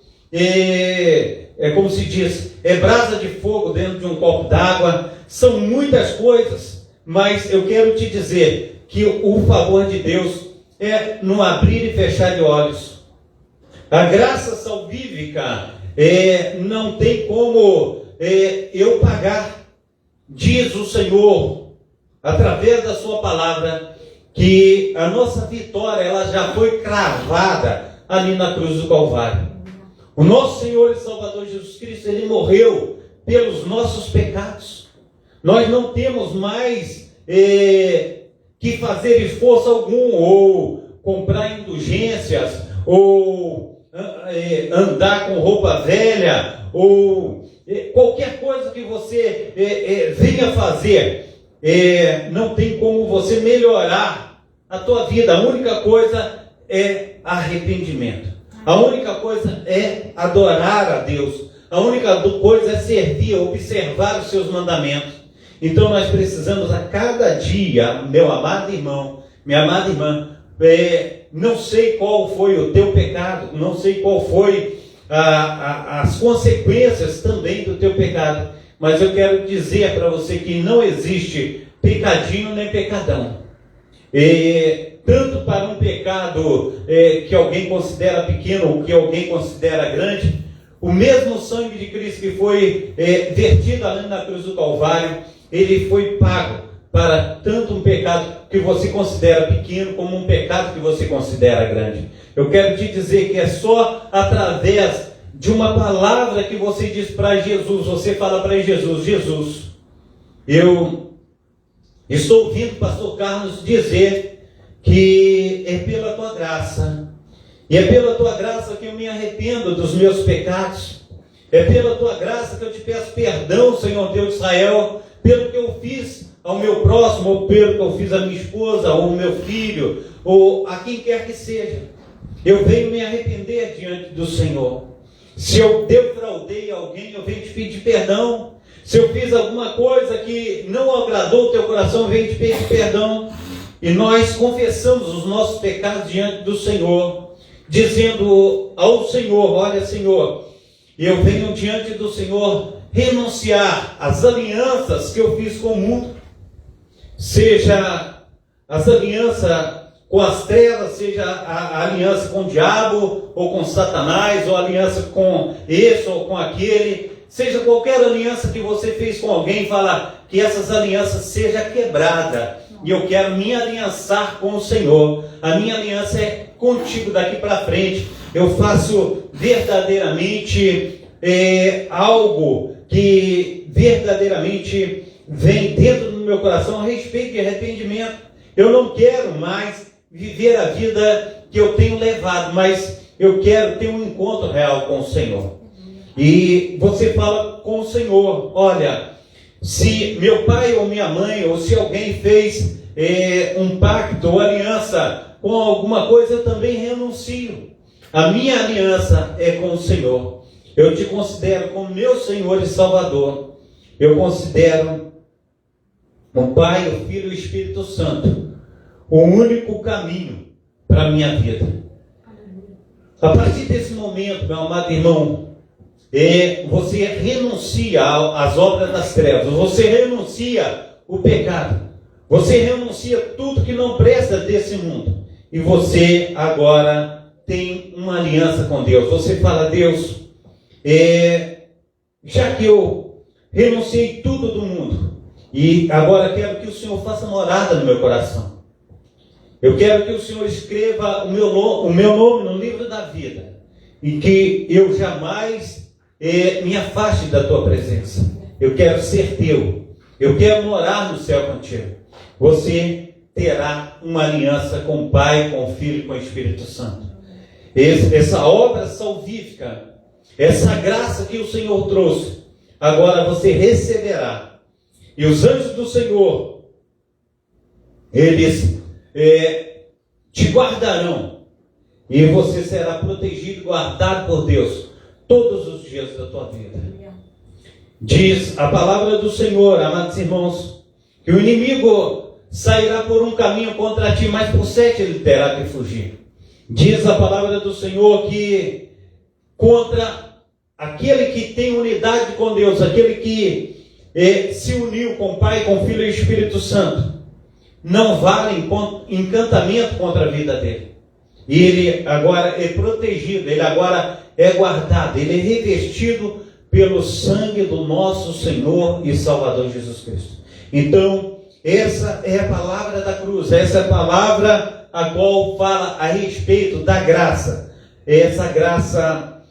como se diz, é brasa de fogo dentro de um copo d'água. São muitas coisas, mas eu quero te dizer que o favor de Deus é no abrir e fechar de olhos. A graça salvífica não tem como eu pagar. Diz o Senhor, através da sua palavra, que a nossa vitória ela já foi cravada ali na cruz do Calvário. O nosso Senhor e Salvador Jesus Cristo, Ele morreu pelos nossos pecados. Nós não temos mais que fazer esforço algum, ou comprar indulgências, ou andar com roupa velha, ou qualquer coisa que você venha fazer, não tem como você melhorar a tua vida. A única coisa é arrependimento. A única coisa é adorar a Deus. A única coisa é servir, observar os seus mandamentos. Então nós precisamos a cada dia, meu amado irmão, minha amada irmã, não sei qual foi o teu pecado, não sei qual foi as consequências também do teu pecado, mas eu quero dizer para você que não existe pecadinho nem pecadão. Tanto para um pecado que alguém considera pequeno ou que alguém considera grande, o mesmo sangue de Cristo que foi vertido ali na cruz do Calvário, ele foi pago para tanto um pecado que você considera pequeno como um pecado que você considera grande. Eu quero te dizer que é só através de uma palavra que você diz para Jesus, você fala para Jesus: Jesus, eu estou ouvindo o pastor Carlos dizer que é pela tua graça, e é pela tua graça que eu me arrependo dos meus pecados, é pela tua graça que eu te peço perdão, Senhor Deus de Israel, pelo que eu fiz ao meu próximo, ou pelo que eu fiz à minha esposa, ou ao meu filho, ou a quem quer que seja. Eu venho me arrepender diante do Senhor. Se eu defraudei alguém, eu venho te pedir perdão. Se eu fiz alguma coisa que não agradou o teu coração, eu venho te pedir perdão. E nós confessamos os nossos pecados diante do Senhor, dizendo ao Senhor: olha, Senhor, eu venho diante do Senhor renunciar às alianças que eu fiz com o mundo, seja as alianças com as trevas, seja a aliança com o diabo, ou com Satanás, ou a aliança com esse ou com aquele, seja qualquer aliança que você fez com alguém, fala que essas alianças sejam quebradas, e eu quero me aliançar com o Senhor. A minha aliança é contigo daqui para frente. Eu faço verdadeiramente algo que verdadeiramente vem dentro do meu coração a respeito de arrependimento. Eu não quero mais viver a vida que eu tenho levado, mas eu quero ter um encontro real com o Senhor. E você fala com o Senhor: olha, se meu pai ou minha mãe, ou se alguém fez um pacto ou aliança com alguma coisa, eu também renuncio. A minha aliança é com o Senhor. Eu te considero como meu Senhor e Salvador. Eu considero o Pai, o Filho e o Espírito Santo o único caminho para a minha vida. A partir desse momento, meu amado irmão, você renuncia às obras das trevas, você renuncia o pecado, você renuncia tudo que não presta desse mundo, e você agora tem uma aliança com Deus. Você fala: Deus, já que eu renunciei tudo do mundo, e agora quero que o Senhor faça morada no meu coração. Eu quero que o Senhor escreva o meu nome no livro da vida, e que eu jamais me afaste da tua presença. Eu quero ser teu. Eu quero morar no céu contigo. Você terá uma aliança com o Pai, com o Filho e com o Espírito Santo. Essa obra salvífica, essa graça que o Senhor trouxe, agora você receberá. E os anjos do Senhor, eles te guardarão, e você será protegido e guardado por Deus todos os dias da tua vida. Diz a palavra do Senhor, amados irmãos, que o inimigo sairá por um caminho contra ti, mas por 7 ele terá que fugir. Diz a palavra do Senhor que contra aquele que tem unidade com Deus, aquele que se uniu com o Pai, com o Filho e o Espírito Santo, não vale encantamento contra a vida dele. E ele agora é protegido, ele agora é guardado, ele é revestido pelo sangue do nosso Senhor e Salvador Jesus Cristo. Então, essa é a palavra da cruz, essa é a palavra a qual fala a respeito da graça. Essa graça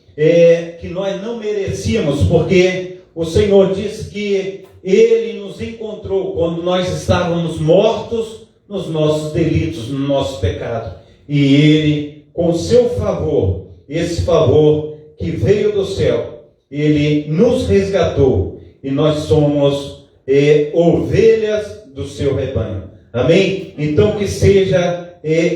que nós não merecíamos, porque o Senhor disse que Ele nos encontrou quando nós estávamos mortos nos nossos delitos, no nosso pecado. E Ele, com seu favor, esse favor que veio do céu. Ele nos resgatou e nós somos ovelhas do seu rebanho. Amém? Então que seja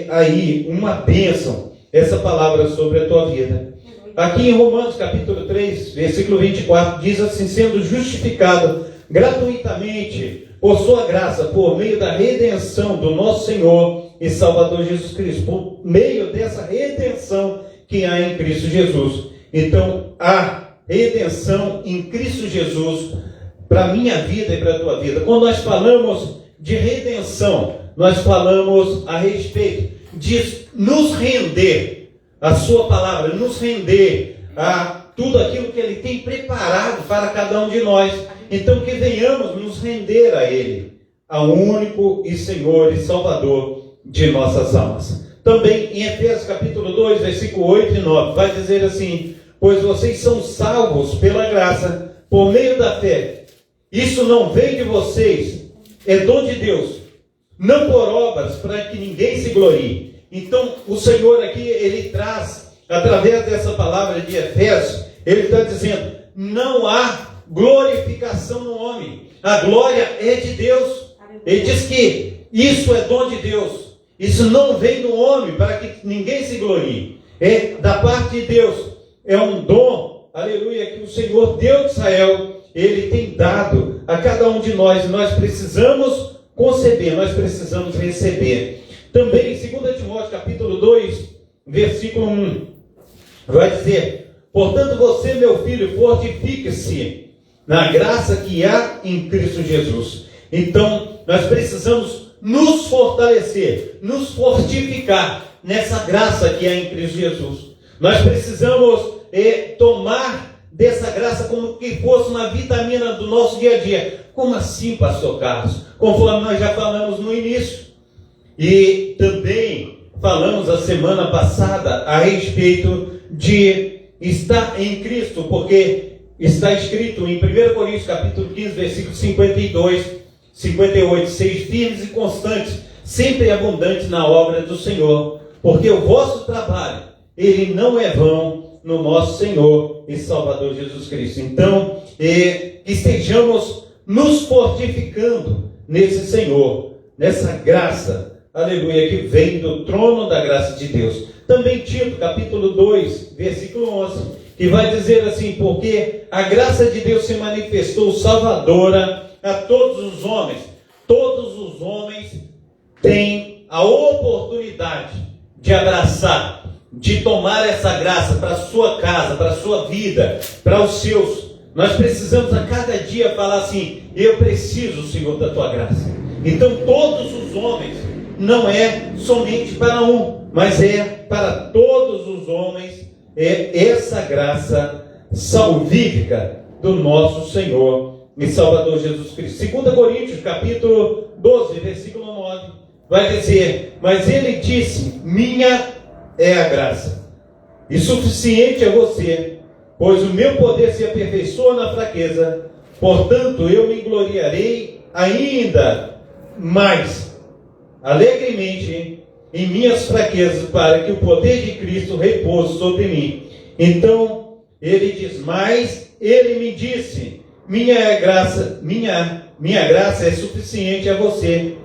aí uma bênção essa palavra sobre a tua vida. Aqui em Romanos capítulo 3, versículo 24, diz assim: sendo justificado gratuitamente por sua graça, por meio da redenção do nosso Senhor e Salvador Jesus Cristo, por meio dessa redenção que há em Cristo Jesus. Então, a redenção em Cristo Jesus para a minha vida e para a tua vida. Quando nós falamos de redenção, nós falamos a respeito de nos render à sua palavra, nos render a tudo aquilo que Ele tem preparado para cada um de nós. Então que venhamos nos render a Ele, ao único e Senhor e Salvador de nossas almas. Também em Efésios capítulo 2, versículo 8 e 9, vai dizer assim: pois vocês são salvos pela graça, por meio da fé. Isso não vem de vocês, é dom de Deus, não por obras, para que ninguém se glorie. Então o Senhor aqui, Ele traz, através dessa palavra de Efésios, Ele está dizendo: não há glorificação no homem, a glória é de Deus. Ele diz que isso é dom de Deus, isso não vem do homem para que ninguém se glorie, é da parte de Deus, é um dom, aleluia, que o Senhor Deus de Israel, Ele tem dado a cada um de nós, e nós precisamos conceber, nós precisamos receber. Também em 2 Timóteo capítulo 2, versículo 1, vai dizer: portanto você, meu filho, fortifique-se na graça que há em Cristo Jesus. Então, nós precisamos nos fortalecer, nos fortificar nessa graça que há em Cristo Jesus. Nós precisamos tomar dessa graça como que fosse uma vitamina do nosso dia a dia. Como assim, pastor Carlos? Conforme nós já falamos no início. E também falamos a semana passada a respeito de estar em Cristo, porque está escrito em 1 Coríntios capítulo 15, versículo 52, 58, seis firmes e constantes, sempre abundantes na obra do Senhor, porque o vosso trabalho, ele não é vão no nosso Senhor e Salvador Jesus Cristo. Então, estejamos nos fortificando nesse Senhor, nessa graça, aleluia, que vem do trono da graça de Deus. Também Tito, capítulo 2, versículo 11, que vai dizer assim: porque a graça de Deus se manifestou salvadora a todos os homens. Todos os homens têm a oportunidade de abraçar, de tomar essa graça para a sua casa, para a sua vida, para os seus. Nós precisamos a cada dia falar assim: eu preciso, Senhor, da tua graça. Então todos os homens, não é somente para um, mas é para todos os homens, essa graça salvífica do nosso Senhor e Salvador Jesus Cristo. 2 Coríntios capítulo 12, versículo 9, vai dizer: mas ele disse: minha é a graça, e suficiente é você, pois o meu poder se aperfeiçoa na fraqueza. Portanto, eu me gloriarei ainda mais alegremente em minhas fraquezas, para que o poder de Cristo repouse sobre mim. Então, ele diz: mas ele me disse: minha graça é suficiente a você,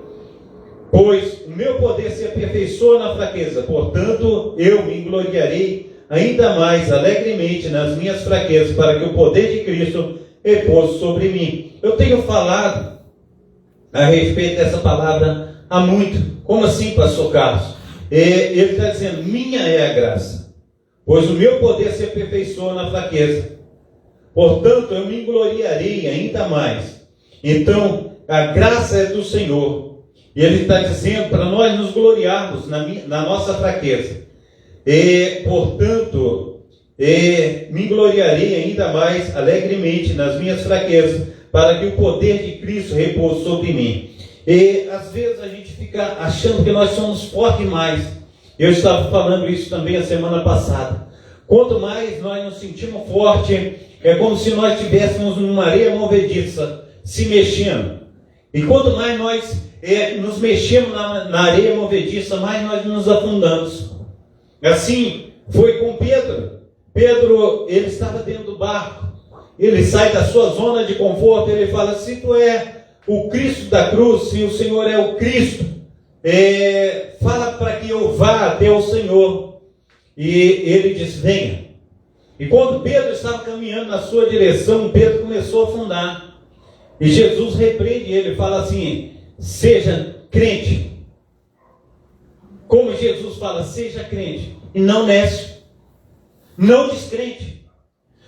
pois o meu poder se aperfeiçoa na fraqueza. Portanto, eu me gloriarei ainda mais alegremente nas minhas fraquezas, para que o poder de Cristo repouse sobre mim. Eu tenho falado a respeito dessa palavra há muito. Como assim, pastor Carlos? Ele está dizendo: minha é a graça, pois o meu poder se aperfeiçoa na fraqueza. Portanto, eu me gloriarei ainda mais. Então, a graça é do Senhor. E Ele está dizendo para nós nos gloriarmos na nossa fraqueza. Portanto, me gloriarei ainda mais alegremente nas minhas fraquezas, para que o poder de Cristo repouse sobre mim. Às vezes a gente fica achando que nós somos fortes demais. Eu estava falando isso também a semana passada. Quanto mais nós nos sentimos fortes, é como se nós estivéssemos numa areia movediça, se mexendo. E quanto mais nós nos mexemos na areia movediça, mais nós nos afundamos. Assim, foi com Pedro. Pedro, ele estava dentro do barco. Ele sai da sua zona de conforto. Ele fala: se tu é o Cristo da cruz, se o Senhor é o Cristo, fala para que eu vá até o Senhor. E ele diz: venha. E quando Pedro estava caminhando na sua direção, Pedro começou a afundar. E Jesus repreende ele, fala assim: seja crente. Como Jesus fala, seja crente e não nécio, não descrente.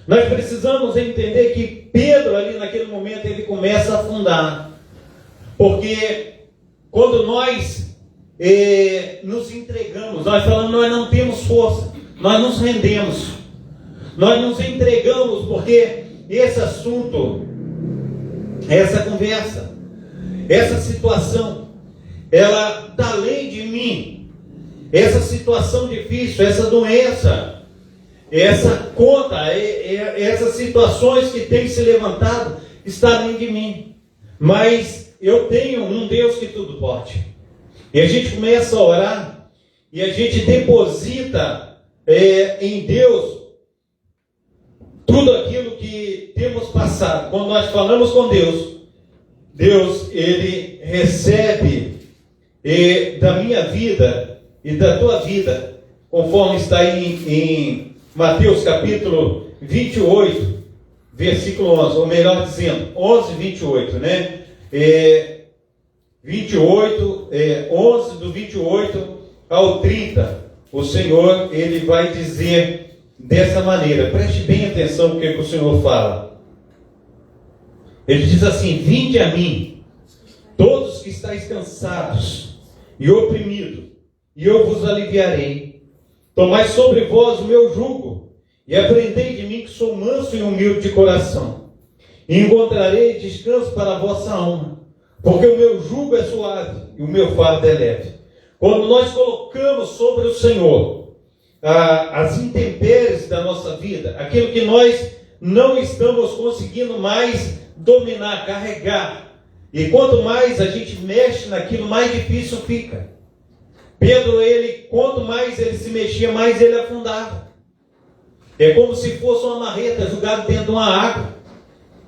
Nós precisamos entender que Pedro ali naquele momento ele começa a afundar. Porque quando nós nos entregamos, nós falamos, nós não temos força, nós nos rendemos, nós nos entregamos, porque esse assunto, essa conversa, essa situação, ela está além de mim. Essa situação difícil, essa doença, essa conta, essas situações que têm se levantado, está além de mim. Mas eu tenho um Deus que tudo pode. E a gente começa a orar, e a gente deposita em Deus tudo aquilo que temos passado. Quando nós falamos com Deus, Deus, Ele recebe da minha vida e da tua vida, conforme está aí em Mateus capítulo 28, versículo 11, ou melhor dizendo, 11, 28, né? 28, 11 do 28 ao 30, o Senhor, Ele vai dizer dessa maneira, preste bem atenção no que o Senhor fala. Ele diz assim: vinde a mim, todos que estáis cansados e oprimidos, e eu vos aliviarei. Tomai sobre vós o meu jugo, e aprendei de mim, que sou manso e humilde de coração, e encontrarei descanso para a vossa alma, porque o meu jugo é suave e o meu fardo é leve. Quando nós colocamos sobre o Senhor as intempéries da nossa vida, aquilo que nós não estamos conseguindo mais dominar, carregar, e quanto mais a gente mexe naquilo, mais difícil fica. Pedro, quanto mais ele se mexia, mais ele afundava. É como se fosse uma marreta jogada dentro de uma água.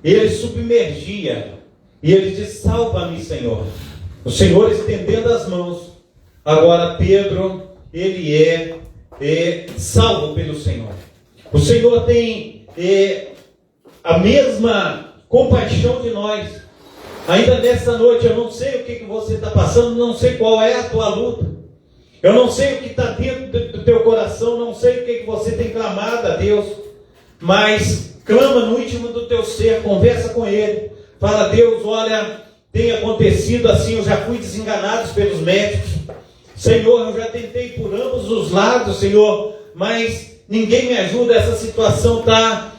Ele submergia. E ele diz: salva-me, Senhor. O Senhor estendendo as mãos. Agora Pedro, ele é salvo pelo Senhor. O Senhor tem a mesma compaixão de nós. Ainda nessa noite, eu não sei o que você está passando, não sei qual é a tua luta. Eu não sei o que está dentro do teu coração, não sei o que você tem clamado a Deus, mas clama no íntimo do teu ser, conversa com Ele, fala: Deus, olha, tem acontecido assim, eu já fui desenganado pelos médicos, Senhor, eu já tentei por ambos os lados, Senhor, mas ninguém me ajuda, essa situação está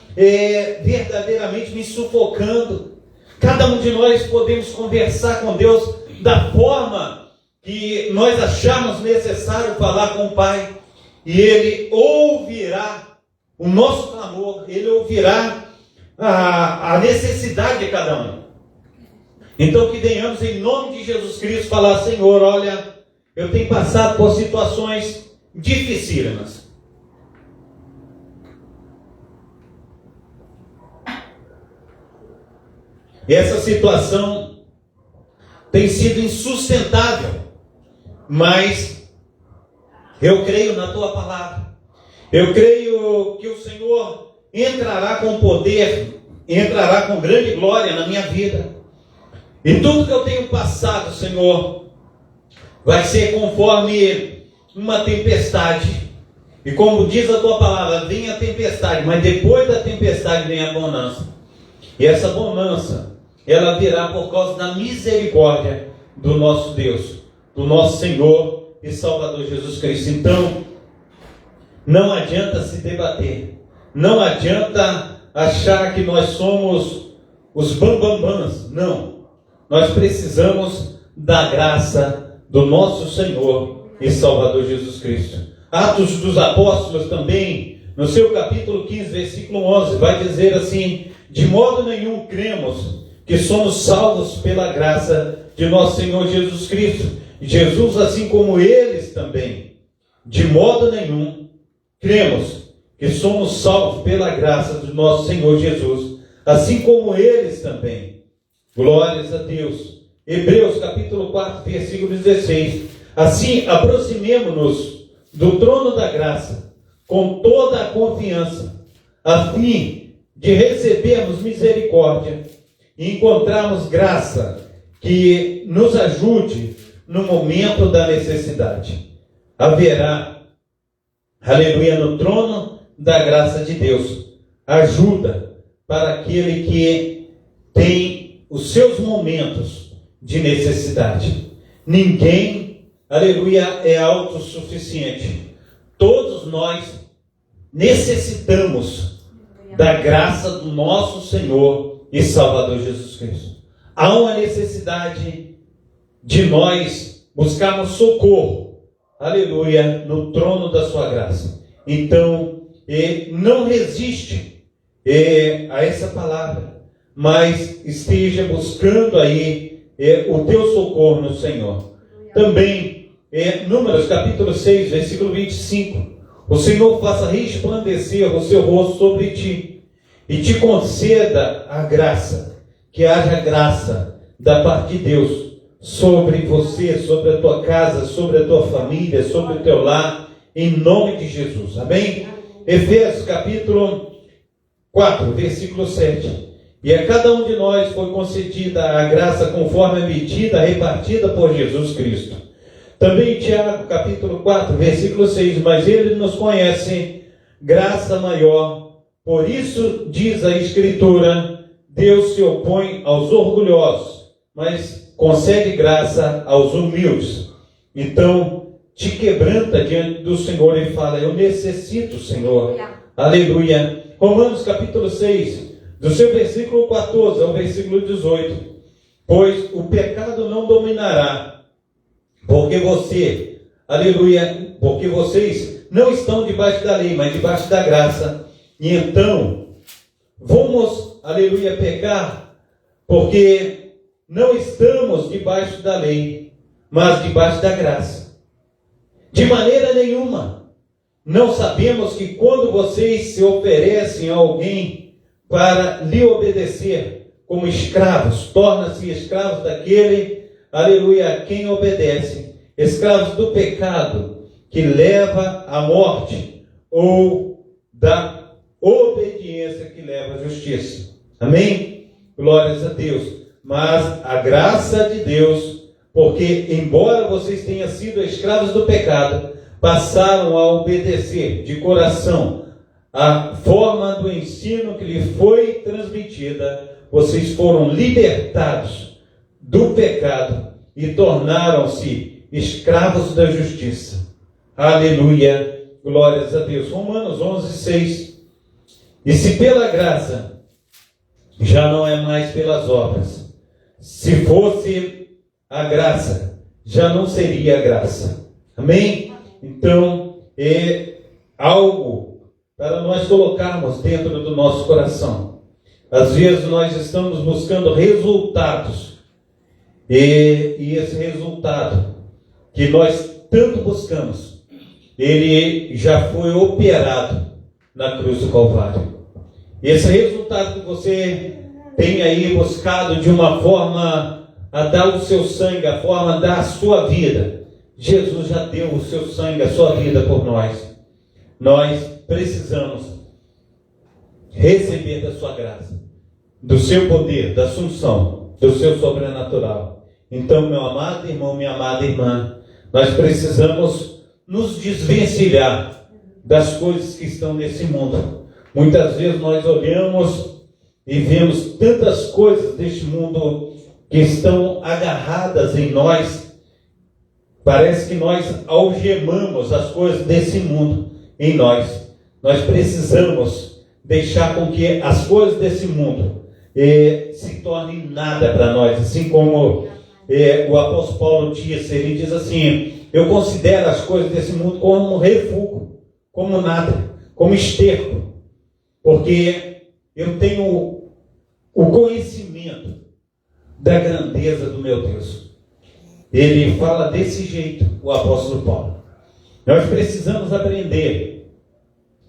verdadeiramente me sufocando. Cada um de nós podemos conversar com Deus da forma que nós achamos necessário falar com o Pai, e Ele ouvirá o nosso clamor, Ele ouvirá a necessidade de cada um. Então que venhamos em nome de Jesus Cristo falar: Senhor, olha, eu tenho passado por situações dificílimas. Essa situação tem sido insustentável. Mas eu creio na tua palavra. Eu creio que o Senhor entrará com poder, entrará com grande glória na minha vida. E tudo que eu tenho passado, Senhor, vai ser conforme uma tempestade. E como diz a tua palavra, vem a tempestade, mas depois da tempestade vem a bonança. E essa bonança, ela virá por causa da misericórdia do nosso Deus, do nosso Senhor e Salvador Jesus Cristo. Então, não adianta se debater, não adianta achar que nós somos os bambambãs, não. Nós precisamos da graça do nosso Senhor e Salvador Jesus Cristo. Atos dos Apóstolos também, no seu capítulo 15, versículo 11, vai dizer assim: de modo nenhum cremos que somos salvos pela graça de nosso Senhor Jesus Cristo. Jesus, assim como eles também, de modo nenhum cremos que somos salvos pela graça do nosso Senhor Jesus, assim como eles também. Glórias a Deus. Hebreus capítulo 4, versículo 16. Assim, aproximemo-nos do trono da graça, com toda a confiança, a fim de recebermos misericórdia e encontrarmos graça que nos ajude no momento da necessidade. Haverá, aleluia, no trono da graça de Deus, ajuda para aquele que tem os seus momentos de necessidade. Ninguém, aleluia, é autossuficiente. Todos nós necessitamos da graça do nosso Senhor e Salvador Jesus Cristo. Há uma necessidade de nós buscarmos socorro, aleluia, no trono da sua graça. Então, não resiste a essa palavra, mas esteja buscando aí o teu socorro no Senhor. Também, Números capítulo 6, versículo 25. O Senhor faça resplandecer o seu rosto sobre ti e te conceda a graça, que haja graça da parte de Deus sobre você, sobre a tua casa, sobre a tua família, sobre o teu lar, em nome de Jesus. Amém? Efésios capítulo 4, versículo 7. E a cada um de nós foi concedida a graça conforme a medida repartida por Jesus Cristo. Também Tiago capítulo 4, versículo 6. Mas ele nos conhece graça maior. Por isso diz a Escritura: Deus se opõe aos orgulhosos, mas concede graça aos humildes. Então, te quebranta diante do Senhor e fala: eu necessito, Senhor. Aleluia. Romanos capítulo 6, do seu versículo 14 ao versículo 18. Pois o pecado não dominará, porque você, aleluia, porque vocês não estão debaixo da lei, mas debaixo da graça. E então, vamos, aleluia, pecar, porque não estamos debaixo da lei, mas debaixo da graça. De maneira nenhuma. Não sabemos que quando vocês se oferecem a alguém para lhe obedecer como escravos, torna-se escravos daquele, aleluia, a quem obedece, escravos do pecado que leva à morte, ou da obediência que leva à justiça. Amém? Glórias a Deus. Mas a graça de Deus, porque embora vocês tenham sido escravos do pecado, passaram a obedecer de coração a forma do ensino que lhe foi transmitida, vocês foram libertados do pecado e tornaram-se escravos da justiça. Aleluia, glórias a Deus. Romanos 11, 6. E se pela graça, já não é mais pelas obras. Se fosse a graça, já não seria a graça. Amém? Então, é algo para nós colocarmos dentro do nosso coração. Às vezes nós estamos buscando resultados, e esse resultado que nós tanto buscamos, ele já foi operado na cruz do Calvário. Esse resultado que você tem aí buscado de uma forma a dar o seu sangue, a forma a dar a sua vida, Jesus já deu o seu sangue, a sua vida por nós. Nós precisamos receber da sua graça, do seu poder, da assunção, do seu sobrenatural. Então, meu amado irmão, minha amada irmã, nós precisamos nos desvencilhar das coisas que estão nesse mundo. Muitas vezes nós olhamos e vemos tantas coisas deste mundo que estão agarradas em nós. Parece que nós algemamos as coisas desse mundo em nós. Nós precisamos deixar com que as coisas desse mundo se tornem nada para nós. Assim como o apóstolo Paulo disse, ele diz assim: eu considero as coisas desse mundo como um refúgio, como nada, como esterco, porque eu tenho o conhecimento da grandeza do meu Deus. Ele fala desse jeito, o apóstolo Paulo. Nós precisamos aprender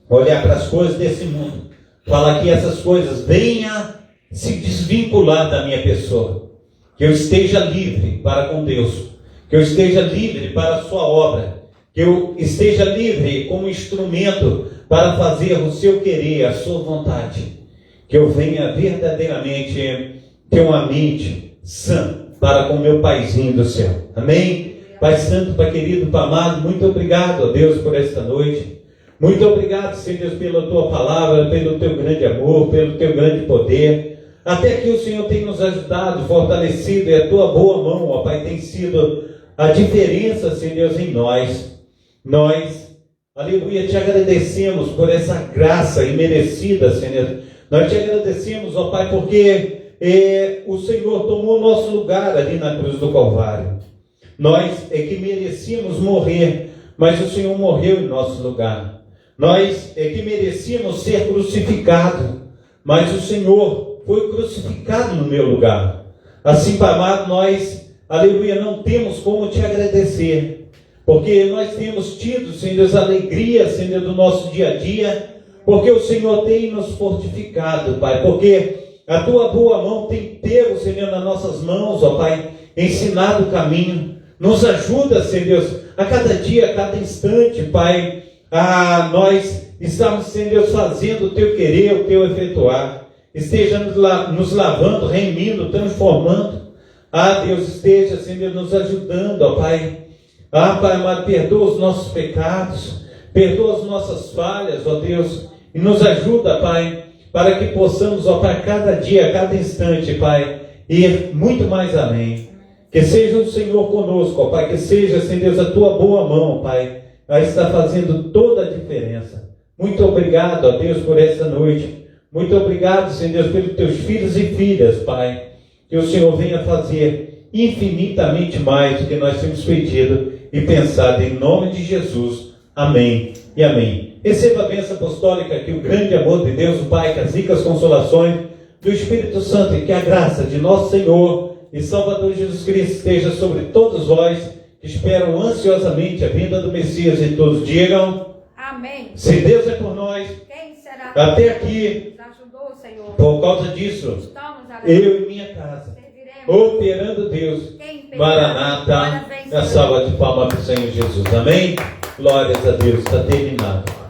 olhar para as coisas desse mundo, falar que essas coisas venham se desvincular da minha pessoa, que eu esteja livre para com Deus, que eu esteja livre para a sua obra, que eu esteja livre como instrumento para fazer o seu querer, a sua vontade, que eu venha verdadeiramente ter uma mente sã para com o meu Paizinho do céu. Amém? Pai Santo, Pai querido, Pai amado, muito obrigado, ó Deus, por esta noite. Muito obrigado, Senhor Deus, pela Tua palavra, pelo Teu grande amor, pelo Teu grande poder. Até aqui o Senhor tem nos ajudado, fortalecido, e a Tua boa mão, ó Pai, tem sido a diferença, Senhor Deus, em nós. Nós, aleluia, te agradecemos por essa graça imerecida, Senhor. Nós te agradecemos, ó Pai, porque o Senhor tomou o nosso lugar ali na cruz do Calvário. Nós é que merecíamos morrer, mas o Senhor morreu em nosso lugar. Nós é que merecíamos ser crucificados, mas o Senhor foi crucificado no meu lugar. Assim, Pai amado, nós, aleluia, não temos como te agradecer, porque nós temos tido, Senhor Deus, alegria, Senhor, do nosso dia a dia, porque o Senhor tem nos fortificado, Pai, porque a Tua boa mão tem pego, Senhor, nas nossas mãos, ó Pai, ensinado o caminho. Nos ajuda, Senhor Deus, a cada dia, a cada instante, Pai, a nós estamos, Senhor Deus, fazendo o Teu querer, o Teu efetuar. Esteja nos lavando, remindo, transformando. Deus, esteja, Senhor, nos ajudando, ó Pai. Pai amado, perdoa os nossos pecados, perdoa as nossas falhas, ó Deus, e nos ajuda, Pai, para que possamos, ó Pai, cada dia, cada instante, Pai, ir muito mais além. Que seja o Senhor conosco, ó Pai, que seja, Senhor Deus, a Tua boa mão, Pai, a estar fazendo toda a diferença. Muito obrigado, ó Deus, por essa noite. Muito obrigado, Senhor Deus, pelos Teus filhos e filhas, Pai. Que o Senhor venha fazer infinitamente mais do que nós temos pedido e pensado, em nome de Jesus. Amém e amém. Receba a bênção apostólica, que o grande amor de Deus, o Pai, que as ricas consolações do Espírito Santo e que a graça de nosso Senhor e Salvador Jesus Cristo esteja sobre todos vós que esperam ansiosamente a vinda do Messias, e todos digam: amém. Se Deus é por nós, quem será? Até aqui, nos ajudou, Senhor. Por causa disso, eu e minha casa serviremos, operando Deus. Maranata, a salva de palmas para o Senhor Jesus. Amém? Glórias a Deus. Está terminado.